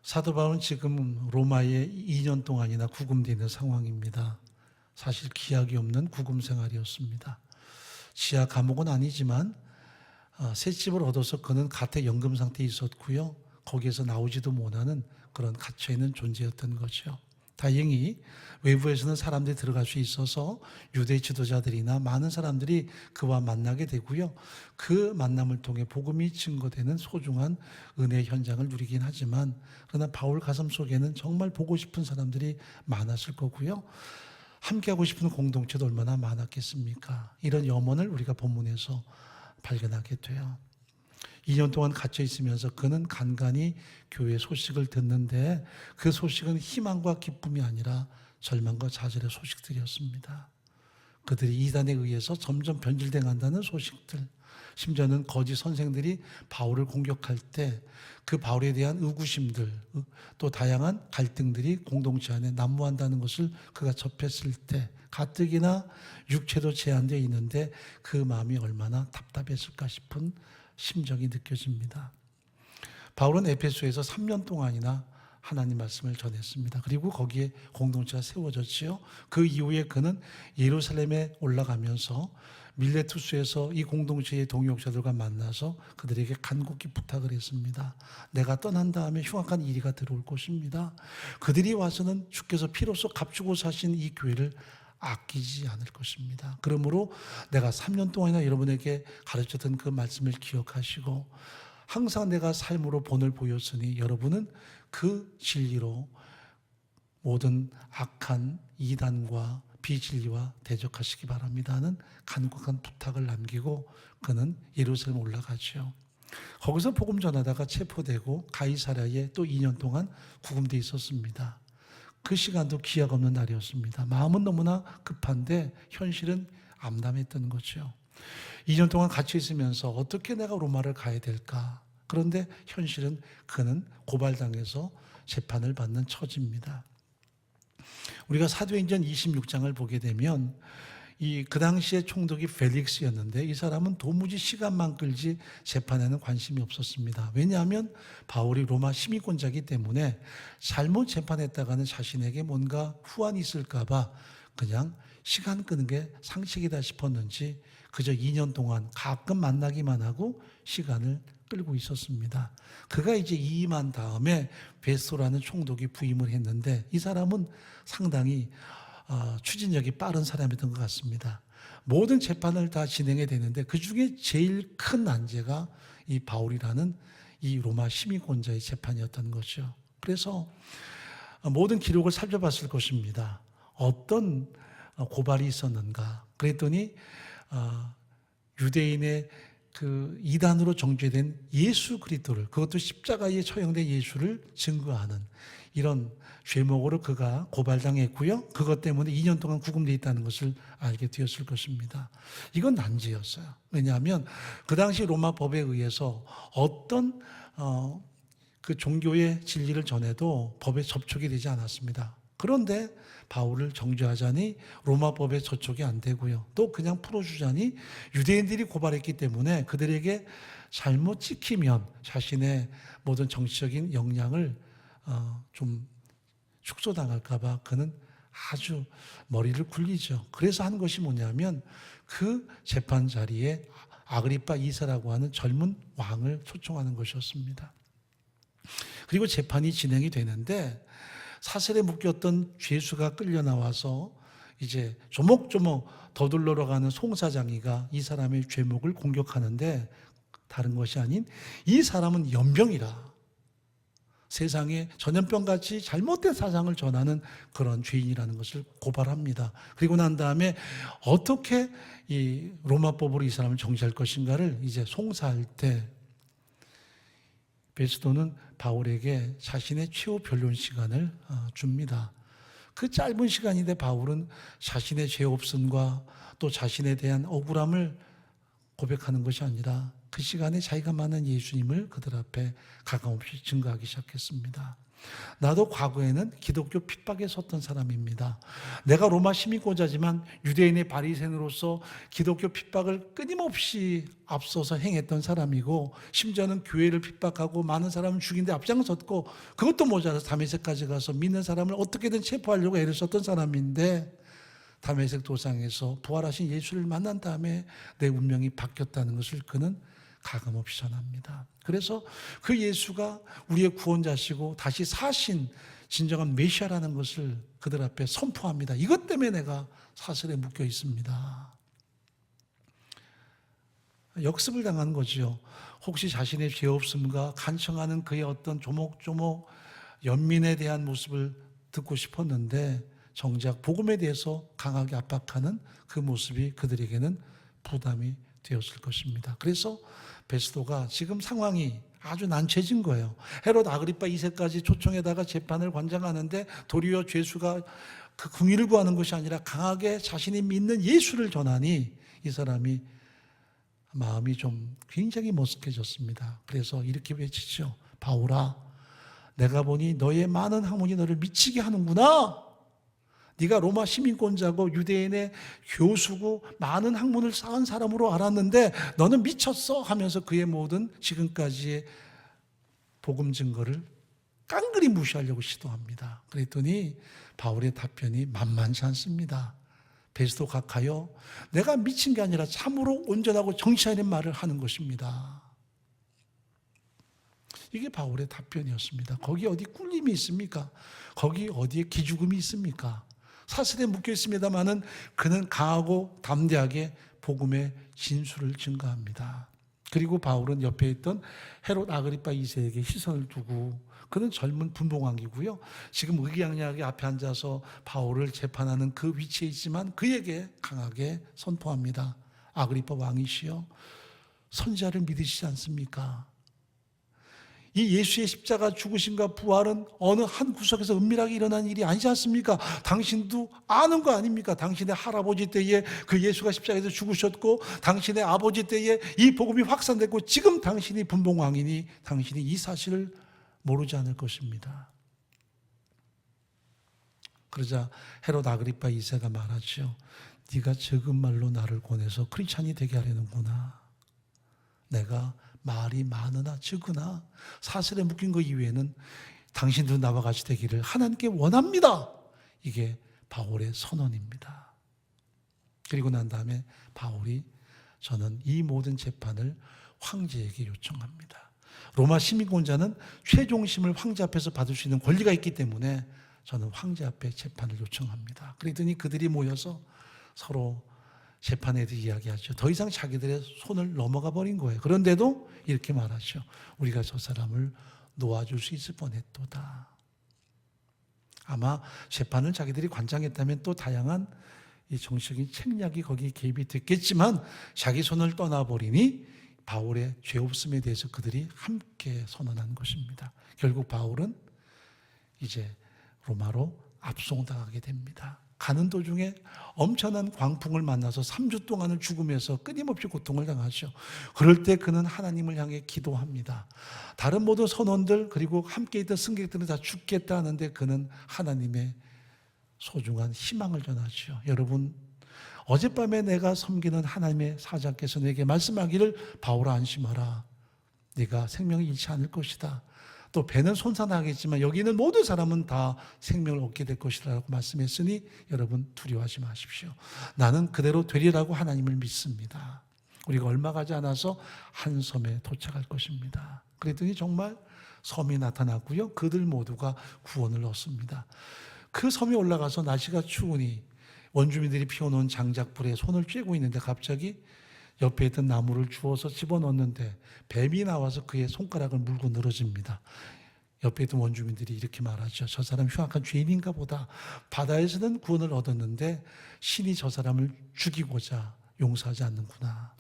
사도 바울은 지금 로마에 2년 동안이나 구금되어 있는 상황입니다. 사실 기약이 없는 구금 생활이었습니다. 지하 감옥은 아니지만 새 집을 얻어서 그는 가택 연금 상태에 있었고요. 거기에서 나오지도 못하는 그런 갇혀있는 존재였던 거죠. 다행히 외부에서는 사람들이 들어갈 수 있어서 유대 지도자들이나 많은 사람들이 그와 만나게 되고요. 그 만남을 통해 복음이 증거되는 소중한 은혜의 현장을 누리긴 하지만 그러나 바울 가슴 속에는 정말 보고 싶은 사람들이 많았을 거고요. 함께하고 싶은 공동체도 얼마나 많았겠습니까? 이런 염원을 우리가 본문에서 발견하게 돼요. 2년 동안 갇혀 있으면서 그는 간간히 교회 소식을 듣는데 그 소식은 희망과 기쁨이 아니라 절망과 좌절의 소식들이었습니다. 그들이 이단에 의해서 점점 변질돼 간다는 소식들, 심지어는 거짓 선생들이 바울을 공격할 때 그 바울에 대한 의구심들, 또 다양한 갈등들이 공동체 안에 난무한다는 것을 그가 접했을 때 가뜩이나 육체도 제한되어 있는데 그 마음이 얼마나 답답했을까 싶은 심정이 느껴집니다. 바울은 에베소에서 3년 동안이나 하나님 말씀을 전했습니다. 그리고 거기에 공동체가 세워졌지요. 그 이후에 그는 예루살렘에 올라가면서 밀레투스에서 이 공동체의 동역자들과 만나서 그들에게 간곡히 부탁을 했습니다. 내가 떠난 다음에 흉악한 이리가 들어올 것입니다. 그들이 와서는 주께서 피로써 값주고 사신 이 교회를 아끼지 않을 것입니다. 그러므로 내가 3년 동안이나 여러분에게 가르쳤던 그 말씀을 기억하시고 항상 내가 삶으로 본을 보였으니 여러분은 그 진리로 모든 악한 이단과 비진리와 대적하시기 바랍니다 하는 간곡한 부탁을 남기고 그는 예루살렘 올라가죠. 거기서 복음 전하다가 체포되고 가이사랴에 또 2년 동안 구금되어 있었습니다. 그 시간도 기약 없는 날이었습니다. 마음은 너무나 급한데 현실은 암담했던 거죠. 2년 동안 갇혀 있으면서 어떻게 내가 로마를 가야 될까? 그런데 현실은 그는 고발당해서 재판을 받는 처지입니다. 우리가 사도행전 26장을 보게 되면 그 당시에 총독이 펠릭스였는데 이 사람은 도무지 시간만 끌지 재판에는 관심이 없었습니다. 왜냐하면 바울이 로마 시민권자이기 때문에 잘못 재판했다가는 자신에게 뭔가 후환이 있을까 봐 그냥 시간 끄는 게 상식이다 싶었는지 그저 2년 동안 가끔 만나기만 하고 시간을 끌고 있었습니다. 그가 이제 이임한 다음에 베스토라는 총독이 부임을 했는데 이 사람은 상당히 추진력이 빠른 사람이었던 것 같습니다. 모든 재판을 다 진행해야 되는데 그 중에 제일 큰 난제가 이 바울이라는 이 로마 시민권자의 재판이었던 거죠. 그래서 모든 기록을 살펴봤을 것입니다. 어떤 고발이 있었는가. 그랬더니 유대인의 그 이단으로 정죄된 예수 그리스도를, 그것도 십자가에 처형된 예수를 증거하는 이런 죄목으로 그가 고발당했고요. 그것 때문에 2년 동안 구금되어 있다는 것을 알게 되었을 것입니다. 이건 난제였어요. 왜냐하면 그 당시 로마 법에 의해서 어떤 그 종교의 진리를 전해도 법에 접촉이 되지 않았습니다. 그런데 바울을 정죄하자니 로마 법에 저촉이 안 되고요. 또 그냥 풀어주자니 유대인들이 고발했기 때문에 그들에게 잘못 찍히면 자신의 모든 정치적인 역량을 좀 축소당할까 봐 그는 아주 머리를 굴리죠. 그래서 한 것이 뭐냐면 그 재판 자리에 아그리파 2세라고 하는 젊은 왕을 초청하는 것이었습니다. 그리고 재판이 진행이 되는데 사슬에 묶였던 죄수가 끌려 나와서 이제 조목조목 더둘러러 가는 송사장이가 이 사람의 죄목을 공격하는데 다른 것이 아닌 이 사람은 연병이라 세상에 전염병같이 잘못된 사상을 전하는 그런 죄인이라는 것을 고발합니다. 그리고 난 다음에 어떻게 이 로마법으로 이 사람을 정죄할 것인가를 이제 송사할 때 베스도는 바울에게 자신의 최후 변론 시간을 줍니다. 그 짧은 시간인데 바울은 자신의 죄 없음과 또 자신에 대한 억울함을 고백하는 것이 아니라 그 시간에 자기가 만난 예수님을 그들 앞에 가감없이 증거하기 시작했습니다. 나도 과거에는 기독교 핍박에 섰던 사람입니다. 내가 로마 시민권자지만 유대인의 바리새인으로서 기독교 핍박을 끊임없이 앞서서 행했던 사람이고, 심지어는 교회를 핍박하고 많은 사람을 죽이는데 앞장섰고, 그것도 모자라서 다메섹까지 가서 믿는 사람을 어떻게든 체포하려고 애를 썼던 사람인데, 다메섹 도상에서 부활하신 예수를 만난 다음에 내 운명이 바뀌었다는 것을 그는 가감없이 전합니다. 그래서 그 예수가 우리의 구원자시고 다시 사신 진정한 메시아라는 것을 그들 앞에 선포합니다. 이것 때문에 내가 사슬에 묶여 있습니다. 역습을 당한 거지요. 혹시 자신의 죄 없음과 간청하는 그의 어떤 조목조목 연민에 대한 모습을 듣고 싶었는데, 정작 복음에 대해서 강하게 압박하는 그 모습이 그들에게는 부담이 되었을 것입니다. 그래서 베스도가 지금 상황이 아주 난처해진 거예요. 헤롯 아그리파 2세까지 초청에다가 재판을 관장하는데 도리어 죄수가 그 궁의를 구하는 것이 아니라 강하게 자신이 믿는 예수를 전하니 이 사람이 마음이 좀 굉장히 머쓱해졌습니다. 그래서 이렇게 외치죠. 바울아, 내가 보니 너의 많은 학문이 너를 미치게 하는구나. 네가 로마 시민권자고 유대인의 교수고 많은 학문을 쌓은 사람으로 알았는데 너는 미쳤어 하면서 그의 모든 지금까지의 복음 증거를 깡그리 무시하려고 시도합니다. 그랬더니 바울의 답변이 만만치 않습니다. 베스도 각하여, 내가 미친 게 아니라 참으로 온전하고 정치하는 말을 하는 것입니다. 이게 바울의 답변이었습니다. 거기 어디 꿀림이 있습니까? 거기 어디에 기죽음이 있습니까? 사슬에 묶여 있습니다마는 그는 강하고 담대하게 복음의 진수를 증거합니다. 그리고 바울은 옆에 있던 헤롯 아그리파 2세에게 시선을 두고, 그는 젊은 분봉왕이고요, 지금 의기양양하게 앞에 앉아서 바울을 재판하는 그 위치에 있지만 그에게 강하게 선포합니다. 아그리파 왕이시여, 선지자를 믿으시지 않습니까? 이 예수의 십자가 죽으심과 부활은 어느 한 구석에서 은밀하게 일어난 일이 아니지 않습니까? 당신도 아는 거 아닙니까? 당신의 할아버지 때에 그 예수가 십자가에서 죽으셨고, 당신의 아버지 때에 이 복음이 확산됐고, 지금 당신이 분봉왕이니 당신이 이 사실을 모르지 않을 것입니다. 그러자 헤롯 아그리파 2세가 말하죠. 네가 적은 말로 나를 권해서 크리스찬이 되게 하려는구나. 내가 말이 많으나 적으나 사슬에 묶인 것 이외에는 당신도 나와 같이 되기를 하나님께 원합니다. 이게 바울의 선언입니다. 그리고 난 다음에 바울이, 저는 이 모든 재판을 황제에게 요청합니다. 로마 시민권자는 최종심을 황제 앞에서 받을 수 있는 권리가 있기 때문에 저는 황제 앞에 재판을 요청합니다. 그랬더니 그들이 모여서 서로 재판에 대해 이야기하죠. 더 이상 자기들의 손을 넘어가 버린 거예요. 그런데도 이렇게 말하죠. 우리가 저 사람을 놓아줄 수 있을 뻔했도다. 아마 재판을 자기들이 관장했다면 또 다양한 이 정치적인 책략이 거기에 개입이 됐겠지만, 자기 손을 떠나버리니 바울의 죄 없음에 대해서 그들이 함께 선언한 것입니다. 결국 바울은 이제 로마로 압송당하게 됩니다. 가는 도중에 엄청난 광풍을 만나서 3주 동안을 죽으면서 끊임없이 고통을 당하죠. 그럴 때 그는 하나님을 향해 기도합니다. 다른 모든 선원들 그리고 함께 있던 승객들은 다 죽겠다 하는데 그는 하나님의 소중한 희망을 전하죠. 여러분, 어젯밤에 내가 섬기는 하나님의 사자께서 내게 말씀하기를, 바울아 안심하라. 네가 생명을 잃지 않을 것이다. 또 배는 손상하겠지만 여기 있는 모든 사람은 다 생명을 얻게 될 것이라고 말씀했으니 여러분 두려워하지 마십시오. 나는 그대로 되리라고 하나님을 믿습니다. 우리가 얼마 가지 않아서 한 섬에 도착할 것입니다. 그랬더니 정말 섬이 나타났고요. 그들 모두가 구원을 얻습니다. 그 섬에 올라가서 날씨가 추우니 원주민들이 피워놓은 장작불에 손을 쬐고 있는데 갑자기 옆에 있던 나무를 주워서 집어넣는데 뱀이 나와서 그의 손가락을 물고 늘어집니다. 옆에 있던 원주민들이 이렇게 말하죠. 저 사람 흉악한 죄인인가 보다. 바다에서는 구원을 얻었는데 신이 저 사람을 죽이고자 용서하지 않는구나.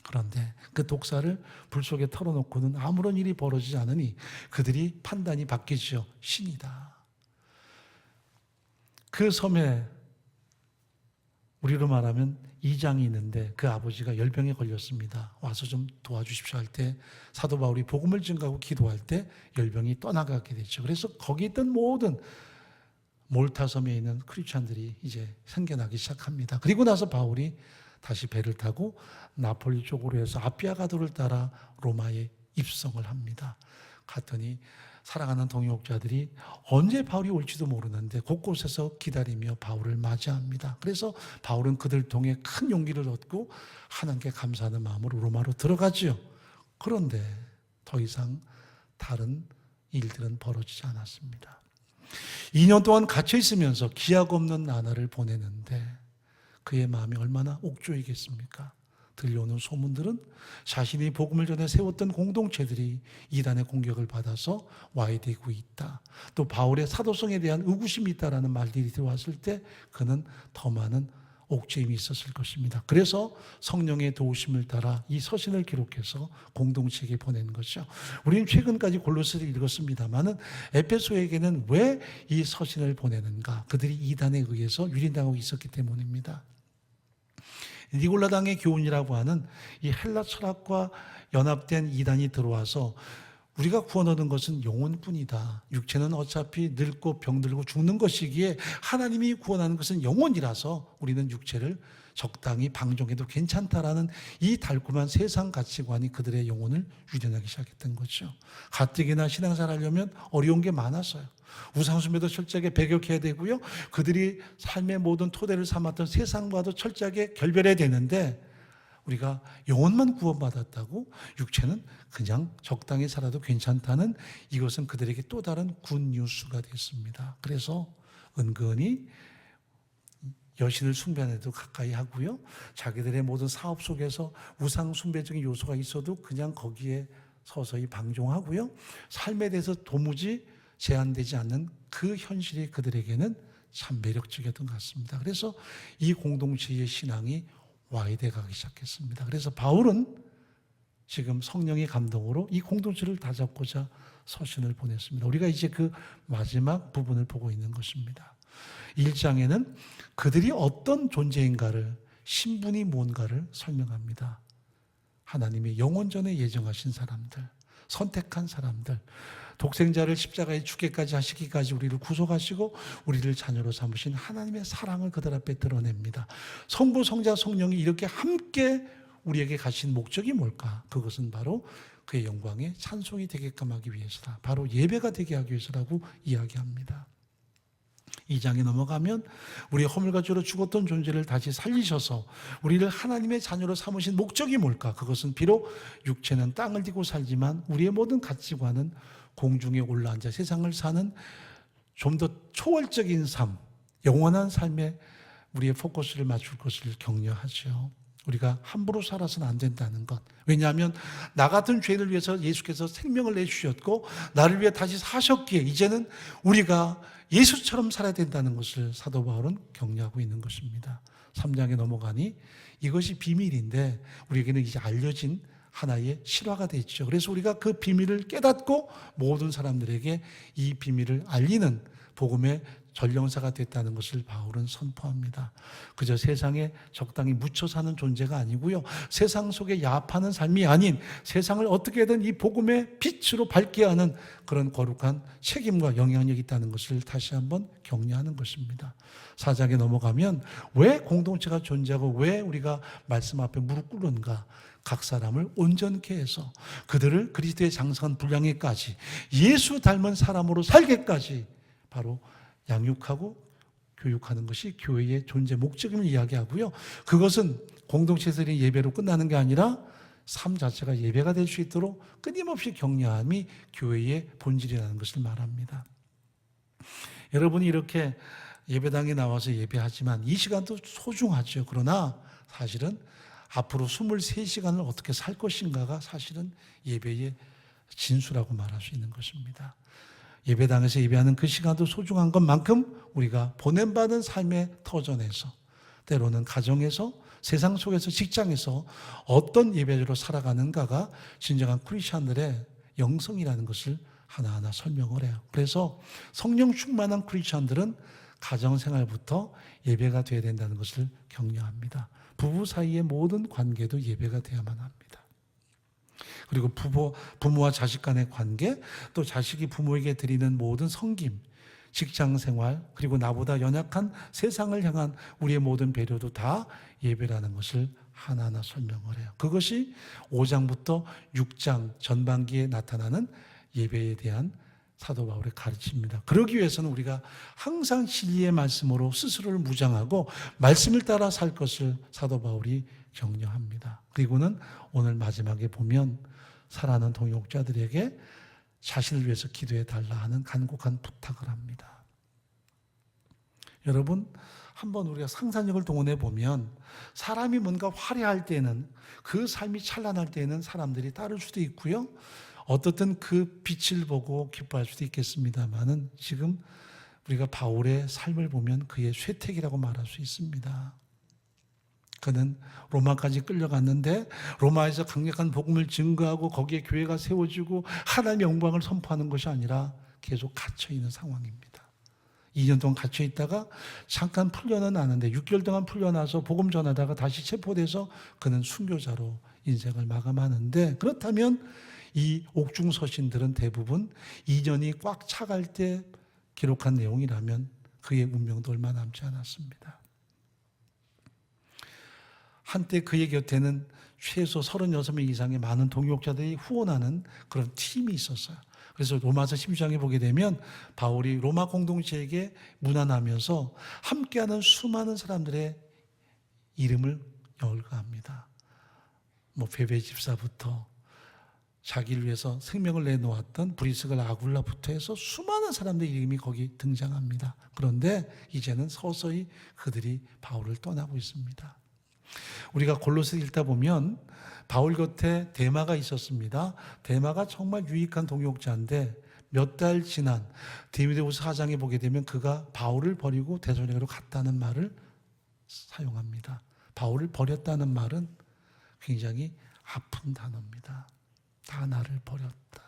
그런데 그 독사를 불 속에 털어놓고는 아무런 일이 벌어지지 않으니 그들이 판단이 바뀌죠. 신이다. 그 섬에 우리로 말하면 이장이 있는데 그 아버지가 열병에 걸렸습니다. 와서 좀 도와주십시오 할 때 사도 바울이 복음을 증거하고 기도할 때 열병이 떠나가게 되죠. 그래서 거기 있던 모든 몰타 섬에 있는 크리스찬들이 이제 생겨나기 시작합니다. 그리고 나서 바울이 다시 배를 타고 나폴리 쪽으로 해서 아피아가도를 따라 로마에 입성을 합니다. 갔더니 사랑하는 동역자들이 언제 바울이 올지도 모르는데 곳곳에서 기다리며 바울을 맞이합니다. 그래서 바울은 그들 통해 큰 용기를 얻고 하나님께 감사하는 마음으로 로마로 들어가지요. 그런데 더 이상 다른 일들은 벌어지지 않았습니다. 2년 동안 갇혀 있으면서 기약 없는 나날을 보내는데 그의 마음이 얼마나 옥조이겠습니까? 들려오는 소문들은 자신이 복음을 전해 세웠던 공동체들이 이단의 공격을 받아서 와해되고 있다. 또 바울의 사도성에 대한 의구심이 있다라는 말들이 들어왔을 때 그는 더 많은 옥죄임이 있었을 것입니다. 그래서 성령의 도우심을 따라 이 서신을 기록해서 공동체에게 보낸 것이죠. 우리는 최근까지 골로새를 읽었습니다마는 에베소에게는 왜 이 서신을 보내는가? 그들이 이단에 의해서 유린당하고 있었기 때문입니다. 니골라당의 교훈이라고 하는 이 헬라 철학과 연합된 이단이 들어와서 우리가 구원 얻은 것은 영혼뿐이다. 육체는 어차피 늙고 병들고 죽는 것이기에 하나님이 구원하는 것은 영혼이라서 우리는 육체를 적당히 방종해도 괜찮다라는 이 달콤한 세상 가치관이 그들의 영혼을 유린하기 시작했던 거죠. 가뜩이나 신앙생활 하려면 어려운 게 많았어요. 우상숭배도 철저하게 배격해야 되고요. 그들이 삶의 모든 토대를 삼았던 세상과도 철저하게 결별해야 되는데 우리가 영혼만 구원받았다고 육체는 그냥 적당히 살아도 괜찮다는 이것은 그들에게 또 다른 굿뉴스가 됐습니다. 그래서 은근히 여신을 숭배하는 데 가까이 하고요. 자기들의 모든 사업 속에서 우상 숭배적인 요소가 있어도 그냥 거기에 서서히 방종하고요. 삶에 대해서 도무지 제한되지 않는 그 현실이 그들에게는 참 매력적이었던 것 같습니다. 그래서 이 공동체의 신앙이 와해돼 가기 시작했습니다. 그래서 바울은 지금 성령의 감동으로 이 공동체를 다잡고자 서신을 보냈습니다. 우리가 이제 그 마지막 부분을 보고 있는 것입니다. 1장에는 그들이 어떤 존재인가를, 신분이 뭔가를 설명합니다. 하나님의 영원전에 예정하신 사람들, 선택한 사람들, 독생자를 십자가에 죽게까지 하시기까지 우리를 구속하시고 우리를 자녀로 삼으신 하나님의 사랑을 그들 앞에 드러냅니다. 성부, 성자, 성령이 이렇게 함께 우리에게 가신 목적이 뭘까? 그것은 바로 그의 영광에 찬송이 되게끔 하기 위해서다. 바로 예배가 되게 하기 위해서라고 이야기합니다. 2장에 넘어가면 우리의 허물과 죄로 죽었던 존재를 다시 살리셔서 우리를 하나님의 자녀로 삼으신 목적이 뭘까? 그것은 비록 육체는 땅을 딛고 살지만 우리의 모든 가치관은 공중에 올라앉아 세상을 사는 좀 더 초월적인 삶, 영원한 삶에 우리의 포커스를 맞출 것을 격려하죠. 우리가 함부로 살아서는 안 된다는 것. 왜냐하면 나 같은 죄를 위해서 예수께서 생명을 내주셨고 나를 위해 다시 사셨기에 이제는 우리가 예수처럼 살아야 된다는 것을 사도 바울은 격려하고 있는 것입니다. 3장에 넘어가니 이것이 비밀인데 우리에게는 이제 알려진 하나의 실화가 됐죠. 그래서 우리가 그 비밀을 깨닫고 모든 사람들에게 이 비밀을 알리는 복음의 전령사가 됐다는 것을 바울은 선포합니다. 그저 세상에 적당히 묻혀 사는 존재가 아니고요. 세상 속에 야합하는 삶이 아닌 세상을 어떻게든 이 복음의 빛으로 밝게 하는 그런 거룩한 책임과 영향력이 있다는 것을 다시 한번 격려하는 것입니다. 4장에 넘어가면 왜 공동체가 존재하고 왜 우리가 말씀 앞에 무릎 꿇는가? 각 사람을 온전케 해서 그들을 그리스도의 장성한 분량에까지 예수 닮은 사람으로 살게까지 바로 양육하고 교육하는 것이 교회의 존재 목적임을 이야기하고요. 그것은 공동체에서의 예배로 끝나는 게 아니라 삶 자체가 예배가 될 수 있도록 끊임없이 격려함이 교회의 본질이라는 것을 말합니다. 여러분이 이렇게 예배당에 나와서 예배하지만 이 시간도 소중하죠. 그러나 사실은 앞으로 23시간을 어떻게 살 것인가가 사실은 예배의 진수라고 말할 수 있는 것입니다. 예배당에서 예배하는 그 시간도 소중한 것만큼 우리가 보냄받은 삶의 터전에서 때로는 가정에서 세상 속에서 직장에서 어떤 예배로 살아가는가가 진정한 크리스찬들의 영성이라는 것을 하나하나 설명을 해요. 그래서 성령 충만한 크리스찬들은 가정생활부터 예배가 되어야 된다는 것을 격려합니다. 부부 사이의 모든 관계도 예배가 되어야만 합니다. 그리고 부모와 자식 간의 관계, 또 자식이 부모에게 드리는 모든 섬김, 직장생활, 그리고 나보다 연약한 세상을 향한 우리의 모든 배려도 다 예배라는 것을 하나하나 설명을 해요. 그것이 5장부터 6장 전반기에 나타나는 예배에 대한 사도 바울의 가르침입니다. 그러기 위해서는 우리가 항상 진리의 말씀으로 스스로를 무장하고 말씀을 따라 살 것을 사도 바울이 격려합니다. 그리고는 오늘 마지막에 보면 사랑하는 동역자들에게 자신을 위해서 기도해 달라 하는 간곡한 부탁을 합니다. 여러분, 한번 우리가 상상력을 동원해 보면 사람이 뭔가 화려할 때는, 그 삶이 찬란할 때는 사람들이 따를 수도 있고요, 어떻든 그 빛을 보고 기뻐할 수도 있겠습니다만은 지금 우리가 바울의 삶을 보면 그의 쇠퇴기라고 말할 수 있습니다. 그는 로마까지 끌려갔는데 로마에서 강력한 복음을 증거하고 거기에 교회가 세워지고 하나님의 영광을 선포하는 것이 아니라 계속 갇혀있는 상황입니다. 2년 동안 갇혀있다가 잠깐 풀려나는데 6개월 동안 풀려나서 복음 전하다가 다시 체포돼서 그는 순교자로 인생을 마감하는데, 그렇다면 이 옥중 서신들은 대부분 2년이 꽉 차갈 때 기록한 내용이라면 그의 운명도 얼마 남지 않았습니다. 한때 그의 곁에는 최소 36명 이상의 많은 동역자들이 후원하는 그런 팀이 있었어요. 그래서 로마서 12장에 보게 되면 바울이 로마 공동체에게 문안하면서 함께하는 수많은 사람들의 이름을 열거합니다. 베베 집사부터 자기를 위해서 생명을 내놓았던 브리스갈 아굴라부터 해서 수많은 사람들의 이름이 거기 등장합니다. 그런데 이제는 서서히 그들이 바울을 떠나고 있습니다. 우리가 골로새 읽다 보면 바울 곁에 데마가 있었습니다. 데마가 정말 유익한 동역자인데 몇 달 지난 디모데후서 4장에 보게 되면 그가 바울을 버리고 데살로니가로 갔다는 말을 사용합니다. 바울을 버렸다는 말은 굉장히 아픈 단어입니다. 다 나를 버렸다.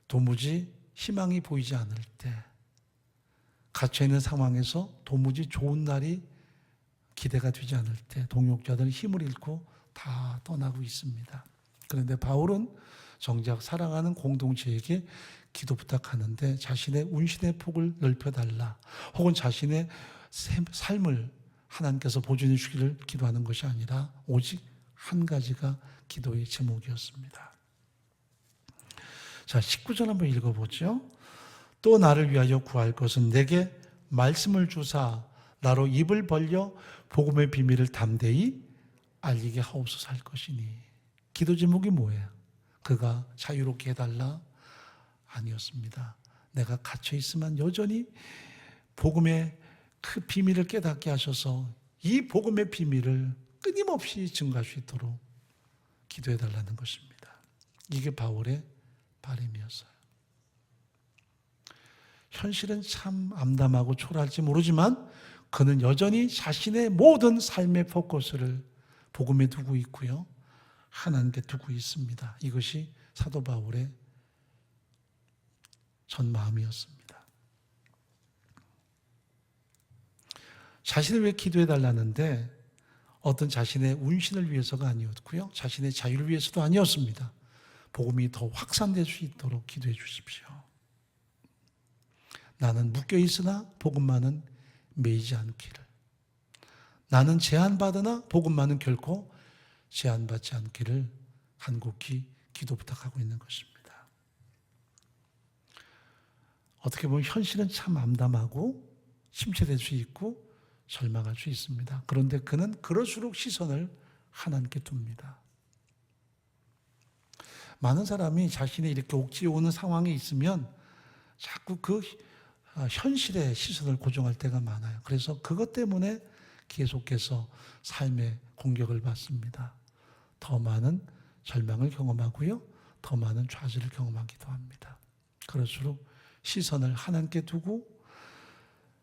도무지 희망이 보이지 않을 때, 갇혀있는 상황에서 도무지 좋은 날이 기대가 되지 않을 때 동역자들은 힘을 잃고 다 떠나고 있습니다. 그런데 바울은 정작 사랑하는 공동체에게 기도 부탁하는데 자신의 운신의 폭을 넓혀달라, 혹은 자신의 삶을 하나님께서 보존해 주기를 기도하는 것이 아니라 오직 한 가지가 기도의 제목이었습니다. 자, 19절 한번 읽어보죠. 또 나를 위하여 구할 것은 내게 말씀을 주사 나로 입을 벌려 복음의 비밀을 담대히 알리게 하옵소서 할 것이니. 기도 제목이 뭐예요? 그가 자유롭게 해달라? 아니었습니다. 내가 갇혀 있으면 여전히 복음의 그 비밀을 깨닫게 하셔서 이 복음의 비밀을 끊임없이 증가할 수 있도록 기도해 달라는 것입니다. 이게 바울의 바람이었어요. 현실은 참 암담하고 초라할지 모르지만 그는 여전히 자신의 모든 삶의 포커스를 복음에 두고 있고요, 하나님께 두고 있습니다. 이것이 사도 바울의 전 마음이었습니다. 자신을 위해 기도해 달라는데 어떤 자신의 운신을 위해서가 아니었고요, 자신의 자유를 위해서도 아니었습니다. 복음이 더 확산될 수 있도록 기도해 주십시오. 나는 묶여 있으나 복음만은 매이지 않기를. 나는 제한받으나 복음만은 결코 제한받지 않기를 간곡히 기도 부탁하고 있는 것입니다. 어떻게 보면 현실은 참 암담하고 침체될 수 있고 절망할 수 있습니다. 그런데 그는 그럴수록 시선을 하나님께 둡니다. 많은 사람이 자신이 이렇게 옥지에 오는 상황에 있으면 자꾸 그 현실에 시선을 고정할 때가 많아요. 그래서 그것 때문에 계속해서 삶의 공격을 받습니다. 더 많은 절망을 경험하고요, 더 많은 좌절을 경험하기도 합니다. 그럴수록 시선을 하나님께 두고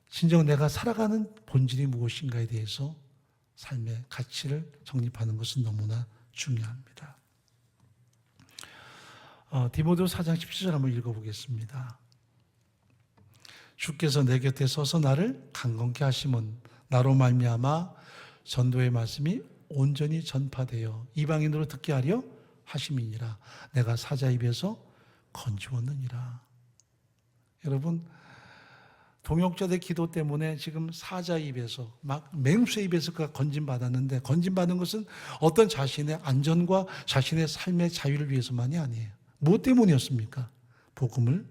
진정 내가 살아가는 본질이 무엇인가에 대해서 삶의 가치를 정립하는 것은 너무나 중요합니다. 디모데후서 4장 17절 한번 읽어보겠습니다. 주께서 내 곁에 서서 나를 강건케 하심은 나로 말미암아 전도의 말씀이 온전히 전파되어 이방인으로 듣게 하려 하심이니라. 내가 사자 입에서 건지었느니라. 여러분, 동역자들의 기도 때문에 지금 사자 입에서, 막 맹수의 입에서 그가 건진받았는데, 건진받은 것은 어떤 자신의 안전과 자신의 삶의 자유를 위해서만이 아니에요. 무엇 때문이었습니까? 복음을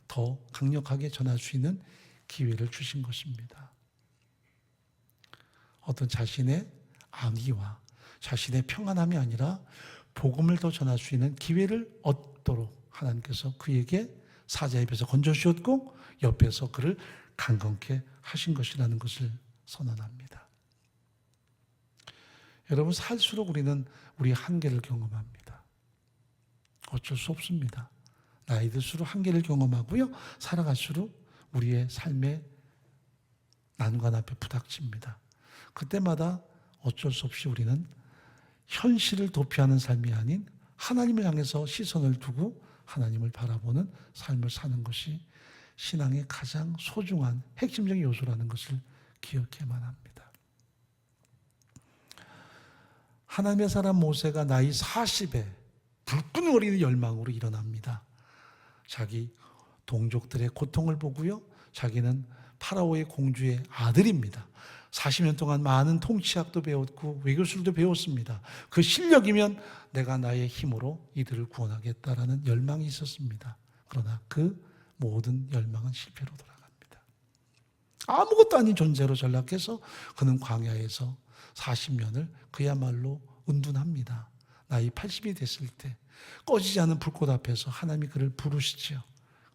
더 강력하게 전할 수 있는 기회를 주신 것입니다. 어떤 자신의 안위와 자신의 평안함이 아니라 복음을 더 전할 수 있는 기회를 얻도록 하나님께서 그에게 사자 입에서 건져주셨고 옆에서 그를 강건케 하신 것이라는 것을 선언합니다. 여러분, 살수록 우리는 우리의 한계를 경험합니다. 어쩔 수 없습니다. 나이 들수록 한계를 경험하고요, 살아갈수록 우리의 삶의 난관 앞에 부닥칩니다. 그때마다 어쩔 수 없이 우리는 현실을 도피하는 삶이 아닌 하나님을 향해서 시선을 두고 하나님을 바라보는 삶을 사는 것이 신앙의 가장 소중한 핵심적인 요소라는 것을 기억해야만 합니다. 하나님의 사람 모세가 나이 40에 불끈거리는 열망으로 일어납니다. 자기 동족들의 고통을 보고요, 자기는 파라오의 공주의 아들입니다. 40년 동안 많은 통치학도 배웠고 외교술도 배웠습니다. 그 실력이면 내가 나의 힘으로 이들을 구원하겠다라는 열망이 있었습니다. 그러나 그 모든 열망은 실패로 돌아갑니다. 아무것도 아닌 존재로 전락해서 그는 광야에서 40년을 그야말로 은둔합니다. 나이 80이 됐을 때 꺼지지 않는 불꽃 앞에서 하나님이 그를 부르시죠.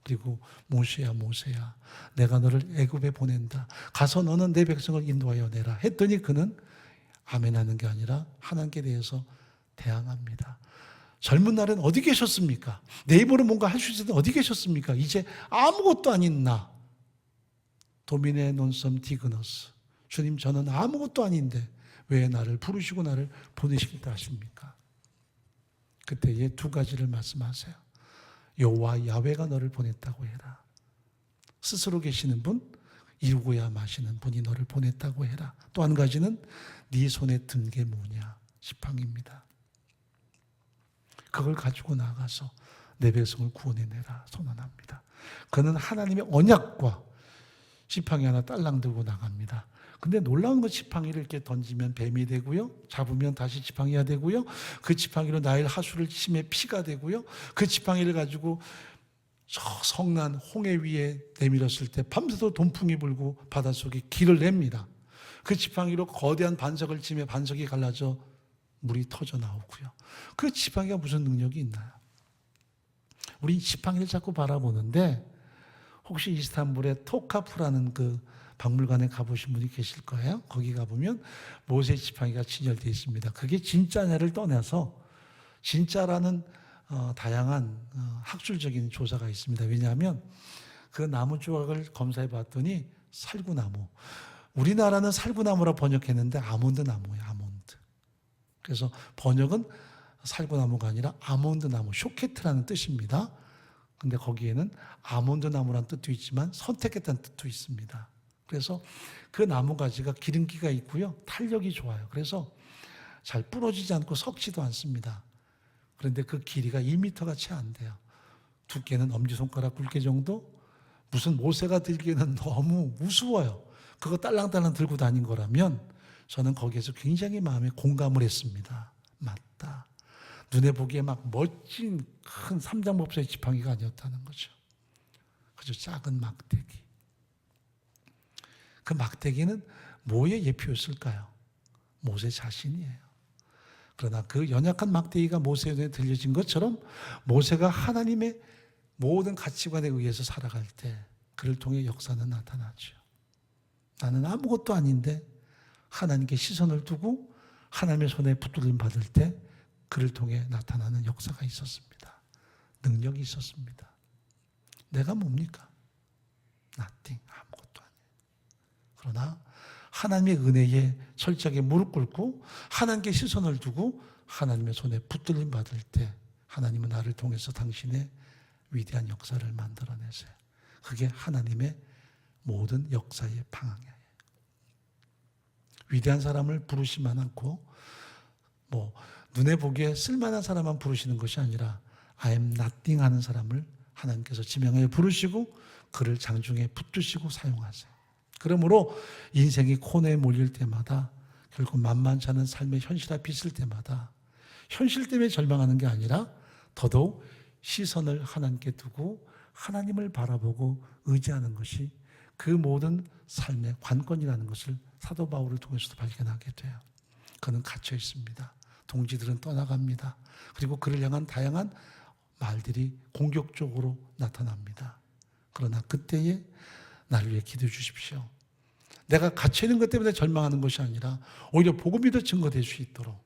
그리고 모세야 모세야, 내가 너를 애굽에 보낸다. 가서 너는 내 백성을 인도하여 내라 했더니 그는 아멘하는 게 아니라 하나님께 대해서 대항합니다. 젊은 날엔 어디 계셨습니까? 내 입으로 뭔가 할 수 있을 때 어디 계셨습니까? 이제 아무것도 아닌 나, 도미네 논섬 디그너스, 주님 저는 아무것도 아닌데 왜 나를 부르시고 나를 보내시겠다 하십니까? 그때에 두 가지를 말씀하세요. 여호와 야훼가 너를 보냈다고 해라. 스스로 계시는 분, 이루고야 마시는 분이 너를 보냈다고 해라. 또 한 가지는 네 손에 든 게 뭐냐? 지팡이입니다. 그걸 가지고 나가서 내 백성을 구원해내라 선언합니다. 그는 하나님의 언약과 지팡이 하나 딸랑 들고 나갑니다. 근데 놀라운 건 지팡이를 이렇게 던지면 뱀이 되고요, 잡으면 다시 지팡이가 되고요, 그 지팡이로 나일 하수를 치면 피가 되고요, 그 지팡이를 가지고 저 성난 홍해 위에 내밀었을 때 밤새도록 동풍이 불고 바닷속에 길을 냅니다. 그 지팡이로 거대한 반석을 치면 반석이 갈라져 물이 터져 나오고요. 그 지팡이가 무슨 능력이 있나요? 우리 지팡이를 자꾸 바라보는데 혹시 이스탄불의 토카프라는 그 박물관에 가보신 분이 계실 거예요. 거기 가보면 모세 지팡이가 진열되어 있습니다. 그게 진짜냐를 떠나서 진짜라는 다양한 학술적인 조사가 있습니다. 왜냐하면 그 나무 조각을 검사해 봤더니 살구나무, 우리나라는 살구나무라 번역했는데 아몬드 나무예요. 아몬드. 그래서 번역은 살구나무가 아니라 아몬드 나무, 쇼케트라는 뜻입니다. 근데 거기에는 아몬드 나무라는 뜻도 있지만 선택했다는 뜻도 있습니다. 그래서 그 나무 가지가 기름기가 있고요, 탄력이 좋아요. 그래서 잘 부러지지 않고 썩지도 않습니다. 그런데 그 길이가 1m가 채 안 돼요. 두께는 엄지손가락 굵게 정도? 무슨 모세가 들기에는 너무 우스워요. 그거 딸랑딸랑 들고 다닌 거라면 저는 거기에서 굉장히 마음에 공감을 했습니다. 맞다. 눈에 보기에 막 멋진 큰 삼장법사의 지팡이가 아니었다는 거죠. 그저 작은 막대기. 그 막대기는 뭐의 예표였을까요? 모세 자신이에요. 그러나 그 연약한 막대기가 모세에 눈에 들려진 것처럼 모세가 하나님의 모든 가치관에 의해서 살아갈 때 그를 통해 역사는 나타나죠. 나는 아무것도 아닌데 하나님께 시선을 두고 하나님의 손에 붙들림 받을 때 그를 통해 나타나는 역사가 있었습니다. 능력이 있었습니다. 내가 뭡니까? nothing, 아무것도 아니에요. 그러나 하나님의 은혜에 철저하게 무릎 꿇고 하나님께 시선을 두고 하나님의 손에 붙들림 받을 때 하나님은 나를 통해서 당신의 위대한 역사를 만들어내세요. 그게 하나님의 모든 역사의 방향이에요. 위대한 사람을 부르시만 않고 눈에 보기에 쓸만한 사람만 부르시는 것이 아니라 I am nothing 하는 사람을 하나님께서 지명하여 부르시고 그를 장중에 붙드시고 사용하세요. 그러므로 인생이 코너에 몰릴 때마다 결국 만만치 않은 삶의 현실 앞에 있을 때마다 현실 때문에 절망하는 게 아니라 더더욱 시선을 하나님께 두고 하나님을 바라보고 의지하는 것이 그 모든 삶의 관건이라는 것을 사도 바울을 통해서도 발견하게 돼요. 그는 갇혀 있습니다. 동지들은 떠나갑니다. 그리고 그를 향한 다양한 말들이 공격적으로 나타납니다. 그러나 그때에 나를 위해 기도해 주십시오. 내가 갇혀있는 것 때문에 절망하는 것이 아니라 오히려 복음이 더 증거될 수 있도록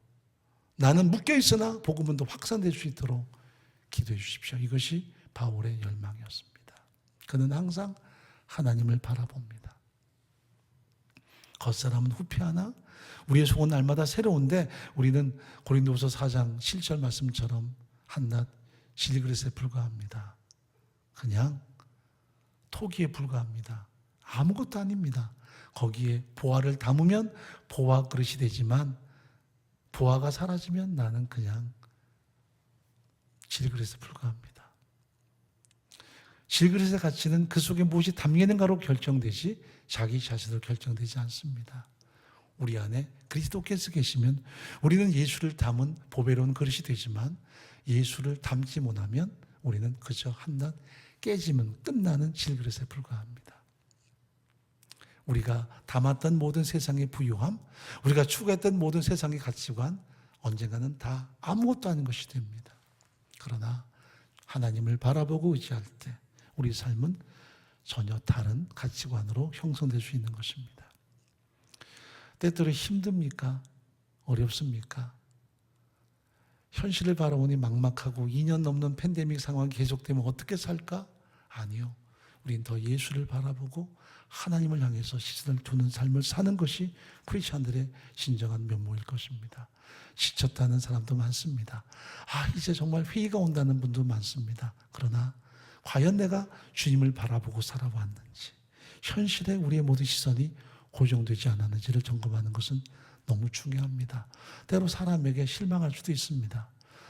나는 묶여있으나 복음은 더 확산될 수 있도록 기도해 주십시오. 이것이 바울의 열망이었습니다. 그는 항상 하나님을 바라봅니다. 겉사람은 후피하나 우리의 속은 날마다 새로운데 우리는 고린도후서 4장 7절 말씀처럼 한낱 질그릇에 불과합니다. 그냥 토기에 불과합니다. 아무것도 아닙니다. 거기에 보화를 담으면 보화 그릇이 되지만 보화가 사라지면 나는 그냥 질그릇에 불과합니다. 질그릇의 가치는 그 속에 무엇이 담기는가로 결정되지 자기 자신으로 결정되지 않습니다. 우리 안에 그리스도께서 계시면 우리는 예수를 담은 보배로운 그릇이 되지만 예수를 담지 못하면 우리는 그저 한낱 깨지면 끝나는 질그릇에 불과합니다. 우리가 담았던 모든 세상의 부유함, 우리가 추구했던 모든 세상의 가치관 언젠가는 다 아무것도 아닌 것이 됩니다. 그러나 하나님을 바라보고 의지할 때 우리 삶은 전혀 다른 가치관으로 형성될 수 있는 것입니다. 때때로 힘듭니까? 어렵습니까? 현실을 바라보니 막막하고 2년 넘는 팬데믹 상황이 계속되면 어떻게 살까? 아니요. 우린 더 예수를 바라보고 하나님을 향해서 시선을 두는 삶을 사는 것이 크리스찬들의 진정한 면모일 것입니다. 지쳤다는 사람도 많습니다. 이제 정말 회의가 온다는 분도 많습니다. 그러나 과연 내가 주님을 바라보고 살아왔는지, 현실에 우리의 모든 시선이 고정되지 않았는지를 점검하는 것은 너무 중요합니다. 때로 사람에게 실망할 수도 있습니다.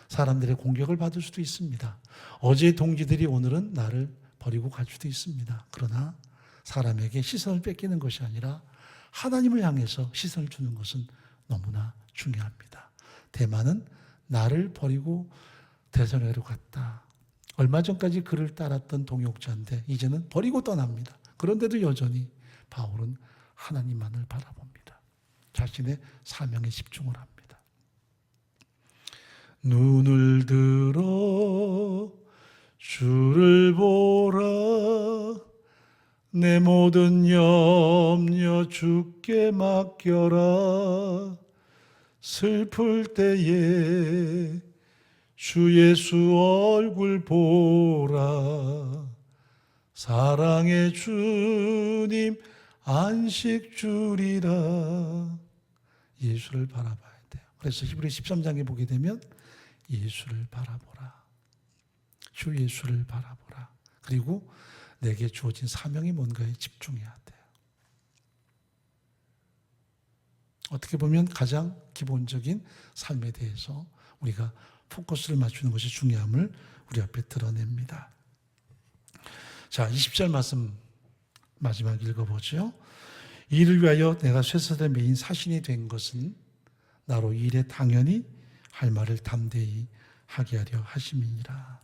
사람들의 공격을 받을 수도 있습니다. 어제의 동지들이 오늘은 나를 버리고 갈 수도 있습니다. 그러나 사람에게 시선을 뺏기는 것이 아니라 하나님을 향해서 시선을 주는 것은 너무나 중요합니다. 대만은 나를 버리고 대선회로 갔다. 얼마 전까지 그를 따랐던 동역자인데 이제는 버리고 떠납니다. 그런데도 여전히 바울은 하나님만을 바라봅니다. 자신의 사명에 집중을 합니다. 눈을 들어 주를 보라. 내 모든 염려 주께 맡겨라. 슬플 때에 주 예수 얼굴 보라. 사랑의 주님 안식 주리라. 예수를 바라봐야 돼요. 그래서 히브리 13장에 보게 되면 예수를 바라보라. 주 예수를 바라보라. 그리고 내게 주어진 사명이 뭔가에 집중해야 돼요. 어떻게 보면 가장 기본적인 삶에 대해서 우리가 포커스를 맞추는 것이 중요함을 우리 앞에 드러냅니다. 자, 20절 말씀 마지막 읽어보죠. 이를 위하여 내가 쇠사된 메인 사신이 된 것은 나로 이 일에 당연히 할 말을 담대히 하게 하려 하심이니라.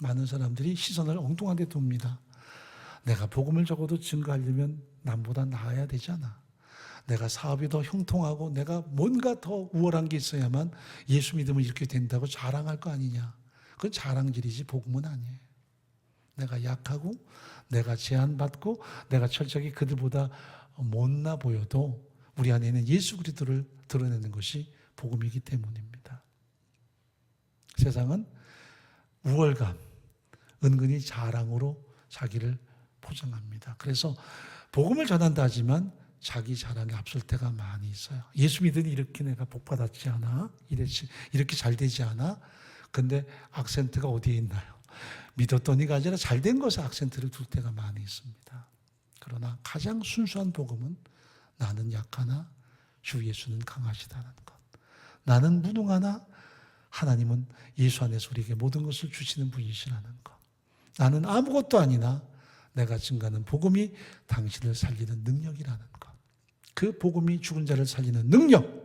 많은 사람들이 시선을 엉뚱한 데 둡니다. 내가 복음을 적어도 증거하려면 남보다 나아야 되잖아. 내가 사업이 더 형통하고 내가 뭔가 더 우월한 게 있어야만 예수 믿으면 이렇게 된다고 자랑할 거 아니냐. 그건 자랑질이지 복음은 아니에요. 내가 약하고 내가 제한받고 내가 철저히 그들보다 못나 보여도 우리 안에 있는 예수 그리스도를 드러내는 것이 복음이기 때문입니다. 세상은 우월감, 은근히 자랑으로 자기를 포장합니다. 그래서 복음을 전한다 하지만 자기 자랑에 앞설 때가 많이 있어요. 예수 믿으니 이렇게 내가 복받았지 않아? 이렇게 잘 되지 않아? 근데 악센트가 어디에 있나요? 믿었더니가 아니라 잘된 것에 악센트를 둘 때가 많이 있습니다. 그러나 가장 순수한 복음은 나는 약하나 주 예수는 강하시다는 것. 나는 무능하나 하나님은 예수 안에서 우리에게 모든 것을 주시는 분이시라는 것. 나는 아무것도 아니나 내가 증거하는 복음이 당신을 살리는 능력이라는 것. 그 복음이 죽은 자를 살리는 능력,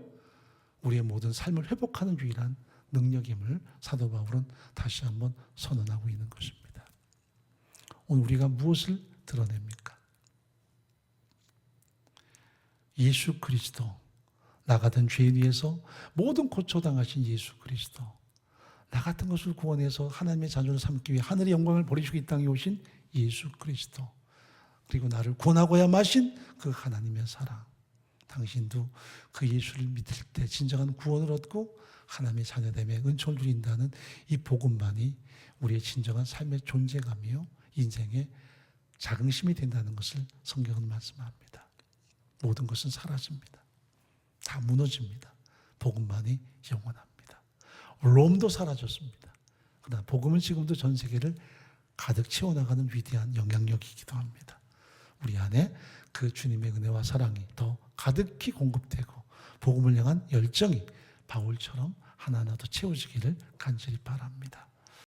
우리의 모든 삶을 회복하는 유일한 능력임을 사도 바울은 다시 한번 선언하고 있는 것입니다. 오늘 우리가 무엇을 드러냅니까? 예수 그리스도, 나 같은 죄인 위해서 모든 고초당하신 예수 그리스도, 나 같은 것을 구원해서 하나님의 자녀를 삼기 위해 하늘의 영광을 버리시고 이 땅에 오신 예수 그리스도, 그리고 나를 구원하고야 마신 그 하나님의 사랑, 당신도 그 예수를 믿을 때 진정한 구원을 얻고 하나님의 자녀됨의 은총을 누린다는 이 복음만이 우리의 진정한 삶의 존재감이요 인생의 자긍심이 된다는 것을 성경은 말씀합니다. 모든 것은 사라집니다. 다 무너집니다. 복음만이 영원합니다. 롬도 사라졌습니다. 그러나 복음은 지금도 전 세계를 가득 채워나가는 위대한 영향력이기도 합니다. 우리 안에 그 주님의 은혜와 사랑이 더 가득히 공급되고 복음을 향한 열정이 바울처럼 하나하나 더 채워지기를 간절히 바랍니다.